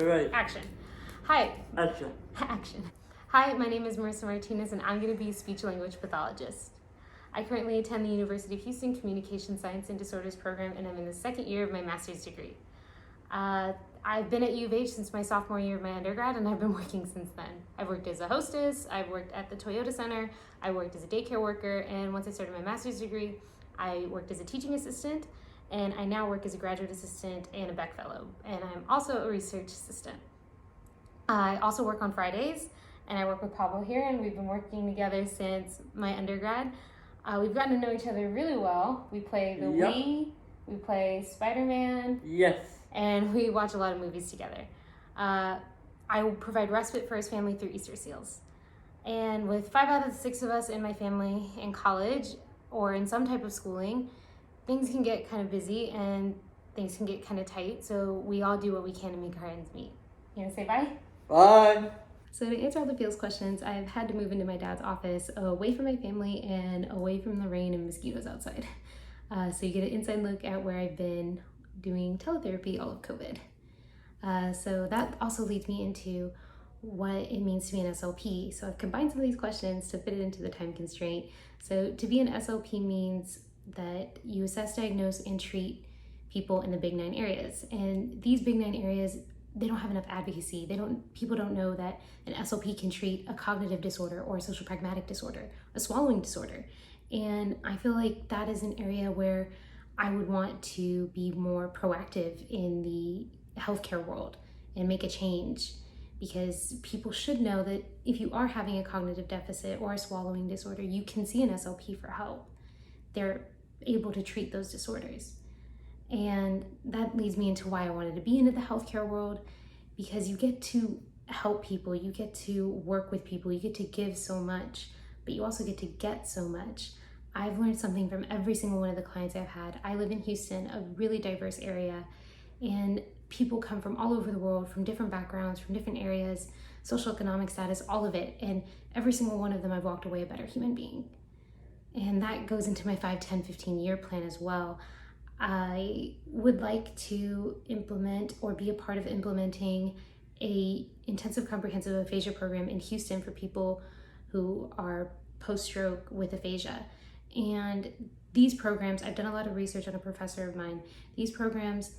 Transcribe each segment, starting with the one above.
Right. Action. Hi. Action. Action. Hi, my name is Marisa Martinez and I'm going to be a speech-language pathologist. I currently attend the University of Houston Communication Science and Disorders program and I'm in the second year of my master's degree. I've been at U of H since my sophomore year of my undergrad and I've been working since then. I've worked as a hostess, I've worked at the Toyota Center, I worked as a daycare worker, and once I started my master's degree, I worked as a teaching assistant, and I now work as a graduate assistant and a Beck Fellow, and I'm also a research assistant. I also work on Fridays, and I work with Pablo here, and we've been working together since my undergrad. We've gotten to know each other really well. We play the Wii, we play Spider-Man. Yes. And we watch a lot of movies together. I provide respite for his family through Easter seals. And with 5 out of the 6 of us in my family in college or in some type of schooling, things can get kind of busy and things can get kind of tight. So we all do what we can to make our ends meet. You wanna say bye? Bye. So to answer all the Feels questions, I've had to move into my dad's office away from my family and away from the rain and mosquitoes outside. So you get an inside look at where I've been doing teletherapy all of COVID. So that also leads me into what it means to be an SLP. So I've combined some of these questions to fit it into the time constraint. So to be an SLP means that you assess, diagnose, and treat people in the big 9 areas. And these big 9 areas, they don't have enough advocacy. People don't know that an SLP can treat a cognitive disorder or a social pragmatic disorder, a swallowing disorder. And I feel like that is an area where I would want to be more proactive in the healthcare world and make a change, because people should know that if you are having a cognitive deficit or a swallowing disorder, you can see an SLP for help. They're able to treat those disorders. And that leads me into why I wanted to be into the healthcare world, because you get to help people, you get to work with people, you get to give so much, but you also get to get so much. I've learned something from every single one of the clients I've had. I live in Houston, a really diverse area, and people come from all over the world, from different backgrounds, from different areas, socioeconomic status, all of it. And every single one of them, I've walked away a better human being. And that goes into my 5, 10, 15-year plan as well. I would like to implement or be a part of implementing a intensive comprehensive aphasia program in Houston for people who are post-stroke with aphasia. And these programs, I've done a lot of research on a professor of mine. These programs,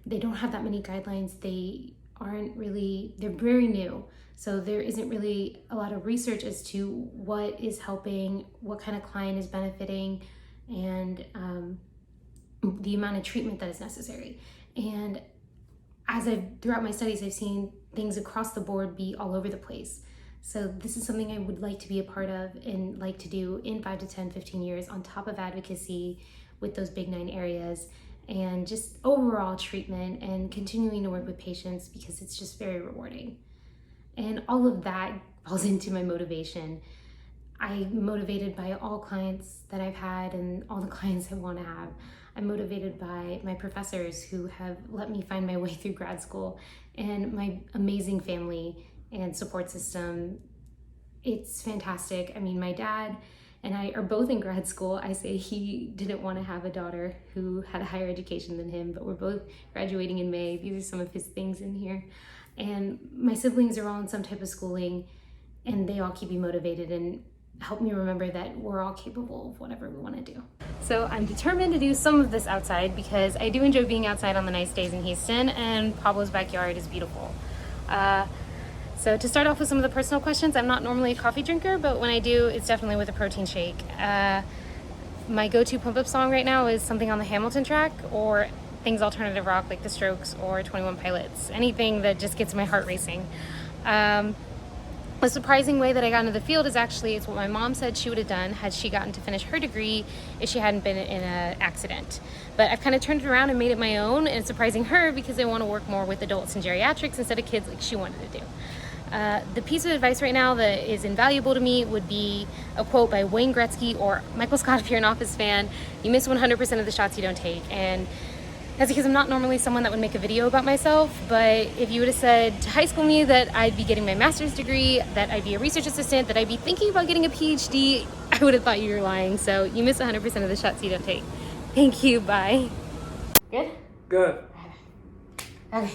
they don't have that many guidelines. They're very new. So there isn't really a lot of research as to what is helping, what kind of client is benefiting, and the amount of treatment that is necessary. And throughout my studies, I've seen things across the board be all over the place. So this is something I would like to be a part of and like to do in 5 to 10, 15 years on top of advocacy with those big 9 areas and just overall treatment and continuing to work with patients, because it's just very rewarding. And all of that falls into my motivation. I'm motivated by all clients that I've had and all the clients I want to have. I'm motivated by my professors who have let me find my way through grad school, and my amazing family and support system. It's fantastic. I mean, my dad and I are both in grad school. I say he didn't want to have a daughter who had a higher education than him, but we're both graduating in May. These are some of his things in here. And my siblings are all in some type of schooling, and they all keep me motivated and help me remember that we're all capable of whatever we want to do. So I'm determined to do some of this outside, because I do enjoy being outside on the nice days in Houston, and Pablo's backyard is beautiful. So to start off with some of the personal questions, I'm not normally a coffee drinker, but when I do, it's definitely with a protein shake. My go-to pump-up song right now is something on the Hamilton track, or things alternative rock like The Strokes or 21 Pilots. Anything that just gets my heart racing. A surprising way that I got into the field is actually, it's what my mom said she would have done had she gotten to finish her degree if she hadn't been in an accident. But I've kind of turned it around and made it my own, and it's surprising her because I want to work more with adults and geriatrics instead of kids like she wanted to do. The piece of advice right now that is invaluable to me would be a quote by Wayne Gretzky or Michael Scott if you're an Office fan: "You miss 100% of the shots you don't take." And that's because I'm not normally someone that would make a video about myself, but if you would have said to high school me that I'd be getting my master's degree, that I'd be a research assistant, that I'd be thinking about getting a PhD, I would have thought you were lying. So you miss 100% of the shots you don't take. Thank you, bye. Good? Good. Okay.